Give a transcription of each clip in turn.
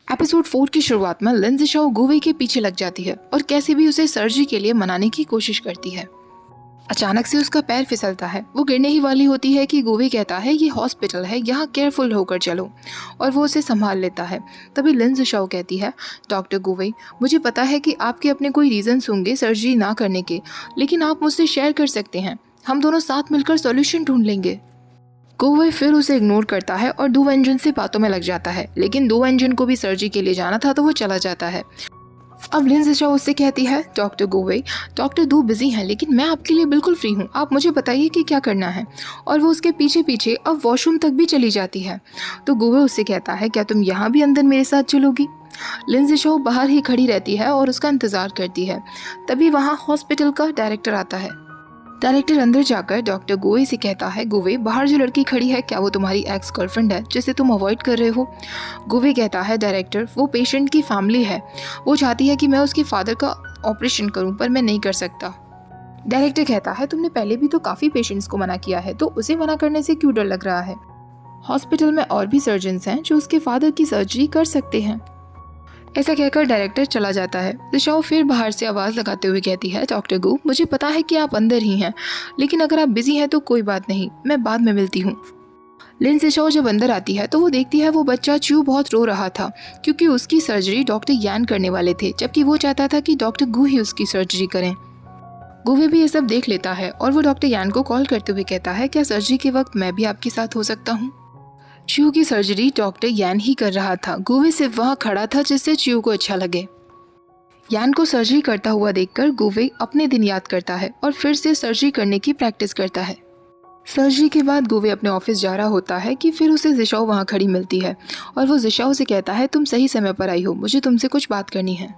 Episode 4 की शुरुआत में लिन ज़िशाओ गुवे के पीछे लग जाती है और कैसे भी उसे सर्जरी के लिए मनाने की कोशिश करती है। अचानक से उसका पैर फिसलता है। वो गिरने ही वाली होती है कि गुवे कहता है ये हॉस्पिटल है, यहाँ केयरफुल होकर चलो, और वो उसे संभाल लेता है। तभी लिन ज़िशाओ कहती है, डॉक्टर गुवे, मुझे पता है कि आपके अपने कोई रीजंस होंगे सर्जरी ना करने के, लेकिन आप मुझसे शेयर कर सकते हैं। हम दोनों साथ मिलकर सॉल्यूशन ढूंढ लेंगे। गुवे फिर उसे इग्नोर करता है और दो व्यंजन से बातों में लग जाता है, लेकिन दो व्यंजन को भी सर्जरी के लिए जाना था तो वो चला जाता है। अब लिन ज़िशाओ उससे कहती है, डॉक्टर गुवे, डॉक्टर दो बिजी हैं, लेकिन मैं आपके लिए बिल्कुल फ्री हूँ, आप मुझे बताइए कि क्या करना है। और वो उसके पीछे पीछे अब वॉशरूम तक भी चली जाती है। तो गुवे उससे कहता है, क्या तुम यहाँ भी अंदर मेरे साथ चलोगी। लिन ज़िशाओ बाहर ही खड़ी रहती है और उसका इंतज़ार करती है। तभी वहाँ हॉस्पिटल का डायरेक्टर आता है। डायरेक्टर अंदर जाकर डॉक्टर गुवे से कहता है, गुवे, बाहर जो लड़की खड़ी है क्या वो तुम्हारी एक्स गर्लफ्रेंड है जिसे तुम अवॉइड कर रहे हो। गुवे कहता है, डायरेक्टर, वो पेशेंट की फैमिली है, वो चाहती है कि मैं उसके फादर का ऑपरेशन करूं, पर मैं नहीं कर सकता। डायरेक्टर कहता है, तुमने पहले भी तो काफ़ी पेशेंट्स को मना किया है, तो उसे मना करने से क्यों डर लग रहा है। हॉस्पिटल में और भी सर्जन्स हैं जो उसके फादर की सर्जरी कर सकते हैं। ऐसा कहकर डायरेक्टर चला जाता है। ज़िशाओ फिर बाहर से आवाज़ लगाते हुए कहती है, डॉक्टर गू, मुझे पता है कि आप अंदर ही हैं, लेकिन अगर आप बिजी हैं तो कोई बात नहीं, मैं बाद में मिलती हूँ। लिन ज़िशाओ जब अंदर आती है तो वो देखती है वो बच्चा च्यू बहुत रो रहा था, क्योंकि उसकी सर्जरी डॉक्टर यान करने वाले थे, जबकि वो चाहता था कि डॉक्टर गू ही उसकी सर्जरी करें। गुवे भी ये सब देख लेता है और वो डॉक्टर यान को कॉल करते हुए कहता है, क्या सर्जरी के वक्त मैं भी आपके साथ हो सकता हूँ। च्यू की सर्जरी डॉक्टर यान ही कर रहा था। गुवे सिर्फ वहाँ खड़ा था जिससे च्यू को अच्छा लगे। यान को सर्जरी करता हुआ देखकर गुवे अपने दिन याद करता है और फिर से सर्जरी करने की प्रैक्टिस करता है। सर्जरी के बाद गुवे अपने ऑफिस जा रहा होता है कि फिर उसे ज़िशाओ वहाँ खड़ी मिलती है और वो ज़िशाओ से कहता है, तुम सही समय पर आई हो, मुझे तुमसे कुछ बात करनी है।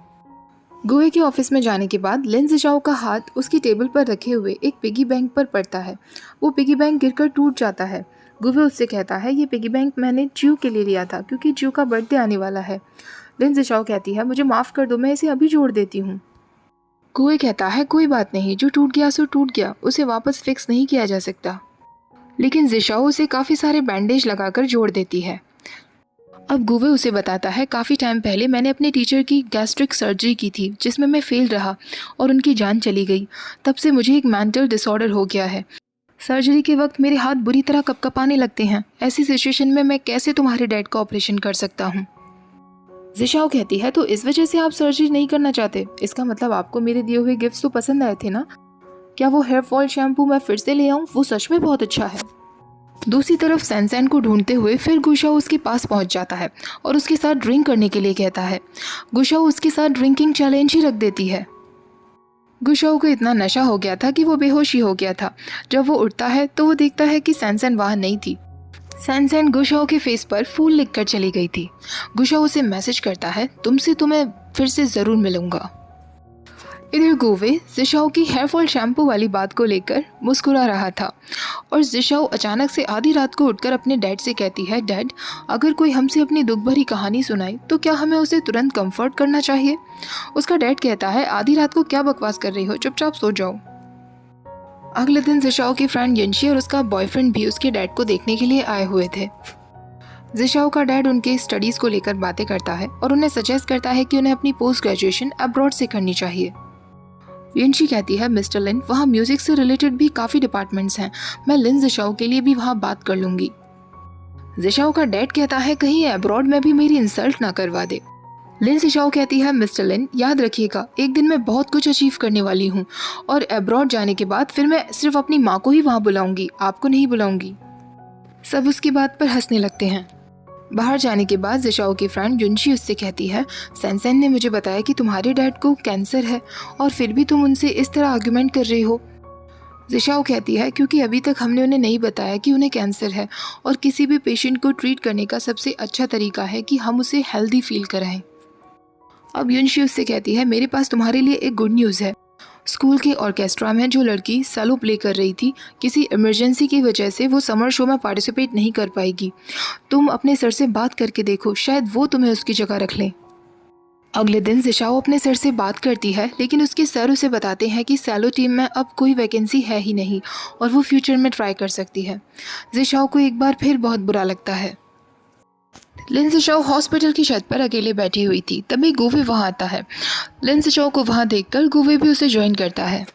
गुवे के ऑफिस में जाने के बाद लिन ज़िशाओ का हाथ उसकी टेबल पर रखे हुए एक पिगी बैंक पर पड़ता है। वो पिगी बैंक गिरकर टूट जाता है। गुवे उससे कहता है, ये पिगी बैंक मैंने च्यू के लिए लिया था क्योंकि च्यू का बर्थडे आने वाला है। लिन ज़िशाओ कहती है, मुझे माफ़ कर दो, मैं इसे अभी जोड़ देती हूँ। गुवे कहता है, कोई बात नहीं, जो टूट गया सो टूट गया, उसे वापस फिक्स नहीं किया जा सकता। लेकिन ज़िशाओ उसे काफ़ी सारे बैंडेज लगाकर जोड़ देती है। अब गुवे उसे बताता है, काफ़ी टाइम पहले मैंने अपने टीचर की गैस्ट्रिक सर्जरी की थी जिसमें मैं फेल रहा और उनकी जान चली गई। तब से मुझे एक मेंटल डिसऑर्डर हो गया है। सर्जरी के वक्त मेरे हाथ बुरी तरह कपकपाने लगते हैं। ऐसी सिचुएशन में मैं कैसे तुम्हारे डैड का ऑपरेशन कर सकता हूँ। ज़िशाओ कहती है, तो इस वजह से आप सर्जरी नहीं करना चाहते। इसका मतलब आपको मेरे दिए हुए गिफ्ट्स तो पसंद आए थे ना। क्या वो हेयर फॉल शैम्पू मैं फिर से ले आऊँ, वो सच में बहुत अच्छा है। दूसरी तरफ सैनसैन को ढूंढते हुए फिर गुशाओ उसके पास पहुंच जाता है और उसके साथ ड्रिंक करने के लिए कहता है। गुशाओ उसके साथ ड्रिंकिंग चैलेंज ही रख देती है। गुशाओ को इतना नशा हो गया था कि वो बेहोश ही हो गया था। जब वो उठता है तो वो देखता है कि सैनसैन वहाँ नहीं थी। सैनसैन गुशाओ के फेस पर फूल लिखकर चली गई थी। गुशाओ उसे मैसेज करता है, तुमसे तो मैं फिर से ज़रूर मिलूंगा। इधर गुवे ज़िशाओ की हेयरफॉल शैम्पू वाली बात को लेकर मुस्कुरा रहा था और ज़िशाओ अचानक से आधी रात को उठकर अपने डैड से कहती है, डैड, अगर कोई हमसे अपनी दुख भरी कहानी सुनाए तो क्या हमें उसे तुरंत कंफर्ट करना चाहिए। उसका डैड कहता है, आधी रात को क्या बकवास कर रही हो, चुपचाप सो जाओ। अगले दिन ज़िशाओ की फ्रेंड यंशी और उसका बॉयफ्रेंड भी उसके डैड को देखने के लिए आए हुए थे। ज़िशाओ का डैड उनके स्टडीज़ को लेकर बातें करता है और उन्हें सजेस्ट करता है कि उन्हें अपनी पोस्ट ग्रेजुएशन अब्रॉड से करनी चाहिए। यंशी कहती है, मिस्टर लिन, वहाँ म्यूजिक से रिलेटेड भी काफ़ी डिपार्टमेंट्स हैं, मैं लिन ज़िशाओ के लिए भी वहाँ बात कर लूँगी। ज़िशाओ का डैड कहता है, कहीं अब्रॉड में भी मेरी इंसल्ट ना करवा दे। लिन ज़िशाओ कहती है, मिस्टर लिन, याद रखिएगा, एक दिन मैं बहुत कुछ अचीव करने वाली हूँ और अब्रॉड जाने के बाद फिर मैं सिर्फ अपनी माँ को ही वहाँ बुलाऊंगी, आपको नहीं बुलाऊंगी। सब उसकी बात पर हंसने लगते हैं। बाहर जाने के बाद ज़िशाओ की फ्रेंड युनशी उससे कहती है, सैनसैन ने मुझे बताया कि तुम्हारे डैड को कैंसर है और फिर भी तुम उनसे इस तरह आर्गुमेंट कर रही हो। ज़िशाओ कहती है, क्योंकि अभी तक हमने उन्हें नहीं बताया कि उन्हें कैंसर है और किसी भी पेशेंट को ट्रीट करने का सबसे अच्छा तरीका है कि हम उसे हेल्दी फील कराएं। अब युनशी उससे कहती है, मेरे पास तुम्हारे लिए एक गुड न्यूज़ है। स्कूल के ऑर्केस्ट्रा में जो लड़की सैलो प्ले कर रही थी, किसी इमरजेंसी की वजह से वो समर शो में पार्टिसिपेट नहीं कर पाएगी। तुम अपने सर से बात करके देखो, शायद वो तुम्हें उसकी जगह रख लें। अगले दिन ज़िशाओ अपने सर से बात करती है, लेकिन उसके सर उसे बताते हैं कि सैलो टीम में अब कोई वैकेंसी है ही नहीं और वो फ्यूचर में ट्राई कर सकती है। ज़िशाओ को एक बार फिर बहुत बुरा लगता है। लिंजी शाओ हॉस्पिटल की छत पर अकेले बैठी हुई थी, तभी गुवे वहां आता है। लिंजी शाओ को वहां देखकर गुवे भी उसे ज्वाइन करता है।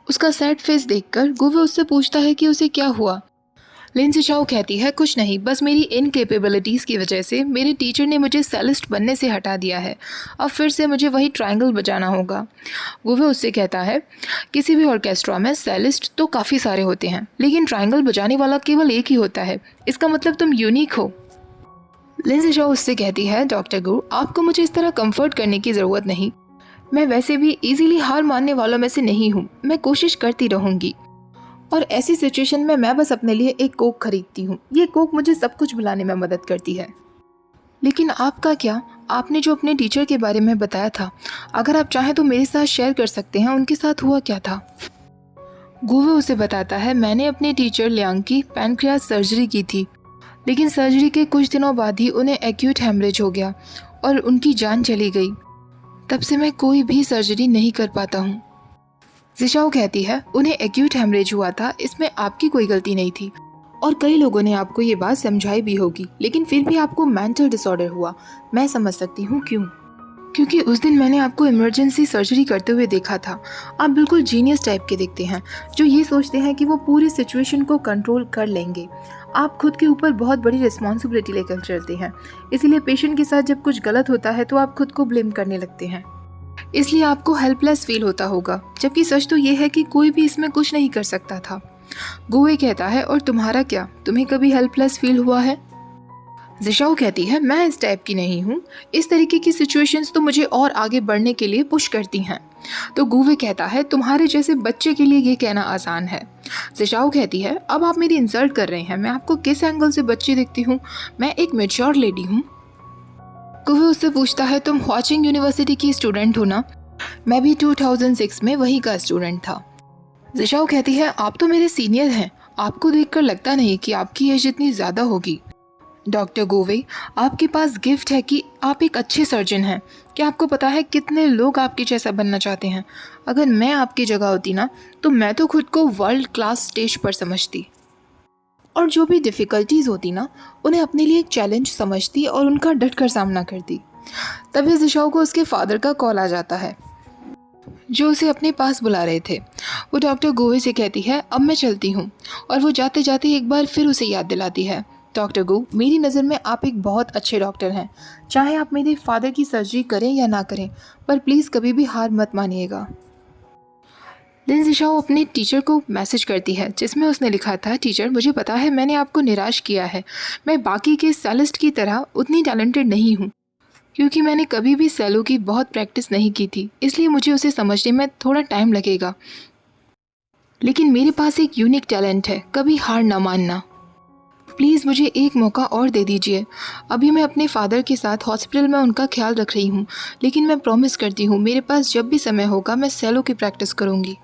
उसका सैड फेस देखकर गुवे उससे पूछता है कि उसे क्या हुआ। लिंजी शाओ कहती है, कुछ नहीं, बस मेरी इनकेपेबिलिटीज़ की वजह से मेरे टीचर ने मुझे सेलिस्ट बनने से हटा दिया है। अब फिर से मुझे वही ट्रायंगल बजाना होगा। गुवे उससे कहता है, किसी भी ऑर्केस्ट्रा में सेलिस्ट तो काफ़ी सारे होते हैं, लेकिन ट्रायंगल बजाने वाला केवल एक ही होता है। इसका मतलब तुम यूनिक हो। लिंजी शाओ उससे कहती है, डॉक्टर गू, आपको मुझे इस तरह कंफर्ट करने की ज़रूरत नहीं। मैं वैसे भी इजीली हार मानने वालों में से नहीं हूँ। मैं कोशिश करती रहूँगी, और ऐसी सिचुएशन में मैं बस अपने लिए एक कोक खरीदती हूँ। ये कोक मुझे सब कुछ भुलाने में मदद करती है। लेकिन आपका क्या? आपने जो अपने टीचर के बारे में बताया था, अगर आप चाहें तो मेरे साथ शेयर कर सकते हैं। उनके साथ हुआ क्या था? गुवे उसे बताता है, मैंने अपने टीचर लियांग की पैनक्रियास सर्जरी की थी, लेकिन सर्जरी के कुछ दिनों बाद ही उन्हें एक्यूट हेमरेज हो गया और उनकी जान चली गई। तब से मैं कोई भी सर्जरी नहीं कर पाता हूँ। जिशाओ कहती है, उन्हें एक्यूट हेमरेज हुआ था, इसमें आपकी कोई गलती नहीं थी, और कई लोगों ने आपको ये बात समझाई भी होगी, लेकिन फिर भी आपको मेंटल डिसऑर्डर हुआ। मैं समझ सकती हूँ क्यों। क्योंकि उस दिन मैंने आपको इमरजेंसी सर्जरी करते हुए देखा था। आप बिल्कुल जीनियस टाइप के दिखते हैं, जो ये सोचते हैं कि वो पूरी सिचुएशन को कंट्रोल कर लेंगे। आप खुद के ऊपर बहुत बड़ी रिस्पॉन्सिबिलिटी लेकर चलते हैं, इसीलिए पेशेंट के साथ जब कुछ गलत होता है तो आप खुद को ब्लेम करने लगते हैं। इसलिए आपको हेल्पलेस फील होता होगा, जबकि सच तो ये है कि कोई भी इसमें कुछ नहीं कर सकता था। गुवे कहता है, और तुम्हारा क्या? तुम्हें कभी हेल्पलेस फील हुआ है? जिशाओ कहती है, मैं इस टाइप की नहीं हूँ। इस तरीके की सिचुएशंस तो मुझे और आगे बढ़ने के लिए पुश करती हैं। तो गुवे कहता है, तुम्हारे जैसे बच्चे के लिए ये कहना आसान है। जिशाओ कहती है, अब आप मेरी इंसल्ट कर रहे हैं। मैं आपको किस एंगल से बच्ची दिखती हूँ? मैं एक मैच्योर लेडी हूँ। गुवे उससे पूछता है, तुम हॉचिंग यूनिवर्सिटी की स्टूडेंट हो ना? मैं भी 2006 में वही का स्टूडेंट था। जिशाओ कहती है, आप तो मेरे सीनियर हैं। आपको देखकर लगता नहीं कि आपकी एज इतनी ज़्यादा होगी। डॉक्टर गोवे, आपके पास गिफ्ट है कि आप एक अच्छे सर्जन हैं। क्या आपको पता है कितने लोग आपके जैसा बनना चाहते हैं? अगर मैं आपकी जगह होती ना, तो मैं तो खुद को वर्ल्ड क्लास स्टेज पर समझती, और जो भी डिफ़िकल्टीज़ होती ना, उन्हें अपने लिए एक चैलेंज समझती और उनका डटकर सामना करती। तभी जिशाओ को उसके फादर का कॉल आ जाता है, जो उसे अपने पास बुला रहे थे। वो डॉक्टर गोवे से कहती है, अब मैं चलती हूँ, और वो जाते जाते एक बार फिर उसे याद दिलाती है, डॉक्टर गो, मेरी नज़र में आप एक बहुत अच्छे डॉक्टर हैं। चाहे आप मेरे फादर की सर्जरी करें या ना करें, पर प्लीज़ कभी भी हार मत मानिएगा। लिंजी शाओ अपने टीचर को मैसेज करती है, जिसमें उसने लिखा था, टीचर, मुझे पता है मैंने आपको निराश किया है। मैं बाकी के सेलिस्ट की तरह उतनी टैलेंटेड नहीं हूँ, क्योंकि मैंने कभी भी सेलो की बहुत प्रैक्टिस नहीं की थी, इसलिए मुझे उसे समझने में थोड़ा टाइम लगेगा। लेकिन मेरे पास एक यूनिक टैलेंट है, कभी हार ना मानना। प्लीज़ मुझे एक मौका और दे दीजिए। अभी मैं अपने फादर के साथ हॉस्पिटल में उनका ख्याल रख रही हूँ, लेकिन मैं प्रॉमिस करती हूँ मेरे पास जब भी समय होगा मैं सेलो की प्रैक्टिस करूँगी।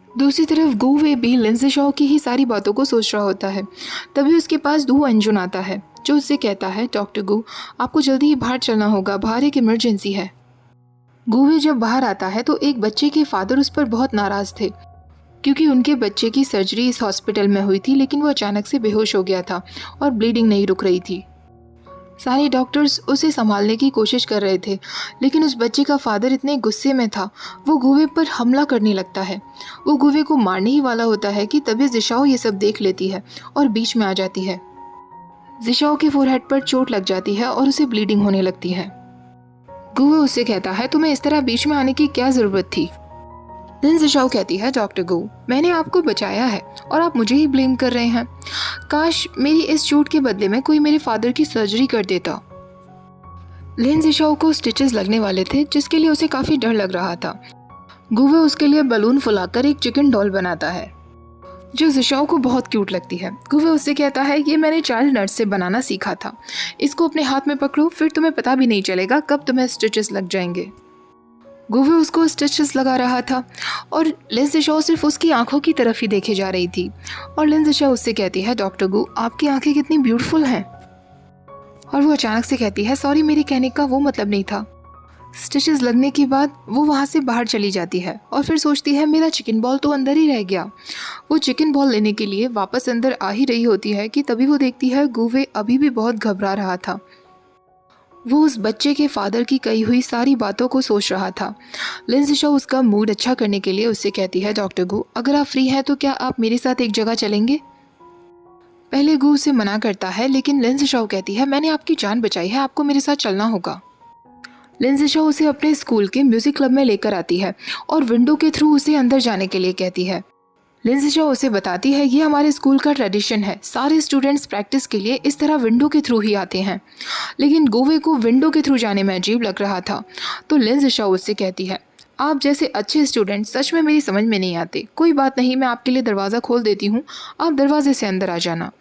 दूसरी तरफ गुवे भी लिंजी शाओ की ही सारी बातों को सोच रहा होता है। तभी उसके पास दू अंजुन आता है, जो उससे कहता है, डॉक्टर गु, आपको जल्दी ही बाहर चलना होगा, बाहर एक इमरजेंसी है। गुवे जब बाहर आता है तो एक बच्चे के फादर उस पर बहुत नाराज़ थे, क्योंकि उनके बच्चे की सर्जरी इस हॉस्पिटल में हुई थी, लेकिन वो अचानक से बेहोश हो गया था और ब्लीडिंग नहीं रुक रही थी। सारे डॉक्टर्स उसे संभालने की कोशिश कर रहे थे, लेकिन उस बच्चे का फादर इतने गुस्से में था, वो गुवे पर हमला करने लगता है। वो गुवे को मारने ही वाला होता है कि तभी जिशाओ ये सब देख लेती है और बीच में आ जाती है। जिशाओ के फोरहेड पर चोट लग जाती है और उसे ब्लीडिंग होने लगती है। गुवे उससे कहता है, तुम्हें इस तरह बीच में आने की क्या ज़रूरत थी? लिंजी शाओ कहती है, डॉक्टर गो, मैंने आपको बचाया है और आप मुझे ही ब्लेम कर रहे हैं। काश मेरी इस चोट के बदले में कोई मेरे फादर की सर्जरी कर देता। लिंजी शाओ को स्टिचेस लगने वाले थे, जिसके लिए उसे काफ़ी डर लग रहा था। गुवे उसके लिए बलून फुलाकर एक चिकन डॉल बनाता है, जो जिशाओ को बहुत क्यूट लगती है। गुवे उससे कहता है, ये मैंने चाइल्ड नर्स से बनाना सीखा था। इसको अपने हाथ में पकड़ो, फिर तुम्हें पता भी नहीं चलेगा कब तुम्हें स्टिचेस लग जाएंगे। गुवे उसको स्टिचेस लगा रहा था और लिंजी शाओ सिर्फ उसकी आंखों की तरफ ही देखे जा रही थी। और लिंजी शाओ उससे कहती है, डॉक्टर गु, आपकी आंखें कितनी ब्यूटीफुल हैं। और वो अचानक से कहती है, सॉरी, मेरे कहने का वो मतलब नहीं था। स्टिचेस लगने के बाद वो वहाँ से बाहर चली जाती है और फिर सोचती है मेरा चिकन बॉल तो अंदर ही रह गया। वो चिकन बॉल लेने के लिए वापस अंदर आ ही रही होती है कि तभी वो देखती है गुवे अभी भी बहुत घबरा रहा था। वो उस बच्चे के फादर की कही हुई सारी बातों को सोच रहा था। लिंजी शाओ उसका मूड अच्छा करने के लिए उससे कहती है डॉक्टर गु, अगर आप फ्री हैं तो क्या आप मेरे साथ एक जगह चलेंगे। पहले गु उसे मना करता है, लेकिन लिंजी शाओ कहती है मैंने आपकी जान बचाई है, आपको मेरे साथ चलना होगा। लिंजी शाओ उसे अपने स्कूल के म्यूजिक क्लब में लेकर आती है और विंडो के थ्रू उसे अंदर जाने के लिए कहती है। लिंजी शाओ उसे बताती है ये हमारे स्कूल का ट्रेडिशन है, सारे स्टूडेंट्स प्रैक्टिस के लिए इस तरह विंडो के थ्रू ही आते हैं। लेकिन गोवे को विंडो के थ्रू जाने में अजीब लग रहा था, तो लिंजी शाओ उससे कहती है आप जैसे अच्छे स्टूडेंट सच में मेरी समझ में नहीं आते, कोई बात नहीं, मैं आपके लिए दरवाज़ा खोल देती हूँ, आप दरवाजे से अंदर आ जाना।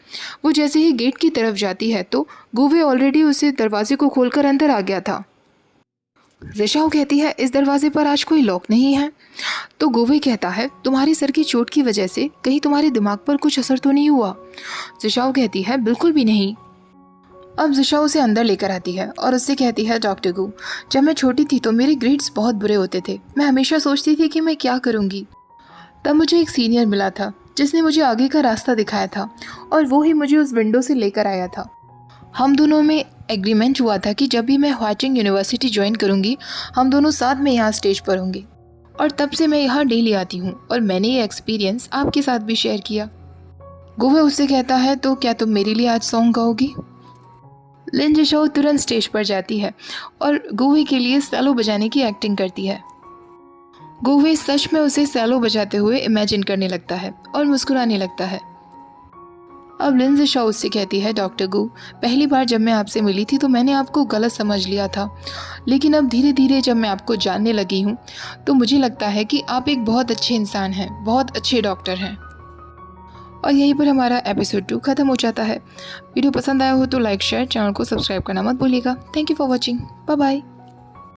वो जैसे ही गेट की तरफ जाती है तो गोवे ऑलरेडी उसे दरवाजे को खोलकर अंदर आ गया था। जिशाओ कहती है इस दरवाजे पर आज कोई लॉक नहीं है। तो गोवे कहता है तुम्हारी सर की चोट की वजह से कहीं तुम्हारे दिमाग पर कुछ असर तो नहीं हुआ। जिशाओ कहती है बिल्कुल भी नहीं। अब जिशाओ उसे अंदर लेकर आती है और उससे कहती है डॉक्टर गु, जब मैं छोटी थी तो मेरे ग्रेड्स बहुत बुरे होते थे, मैं हमेशा सोचती थी कि मैं क्या करूँगी। तब मुझे एक सीनियर मिला था जिसने मुझे आगे का रास्ता दिखाया था और वो ही मुझे उस विंडो से लेकर आया था। हम दोनों में एग्रीमेंट हुआ था कि जब भी मैं ह्वाचिंग यूनिवर्सिटी ज्वाइन करूंगी हम दोनों साथ में यहाँ स्टेज पर होंगे, और तब से मैं यहाँ डेली आती हूँ और मैंने ये एक्सपीरियंस आपके साथ भी शेयर किया। गोवे उससे कहता है तो क्या तुम मेरे लिए आज सॉन्ग गाओगी। लिंजी शाओ तुरंत स्टेज पर जाती है और गोवे के लिए सैलो बजाने की एक्टिंग करती है। गोवे सच में उसे सैलो बजाते हुए इमेजिन करने लगता है और मुस्कुराने लगता है। अब लिंजी शाओ उससे कहती है डॉक्टर गु, पहली बार जब मैं आपसे मिली थी तो मैंने आपको गलत समझ लिया था, लेकिन अब धीरे धीरे जब मैं आपको जानने लगी हूँ तो मुझे लगता है कि आप एक बहुत अच्छे इंसान हैं, बहुत अच्छे डॉक्टर हैं। और यहीं पर हमारा एपिसोड 2 खत्म हो जाता है। वीडियो पसंद आया हो तो लाइक शेयर, चैनल को सब्सक्राइब करना मत भूलिएगा। Thank you for watching, bye bye.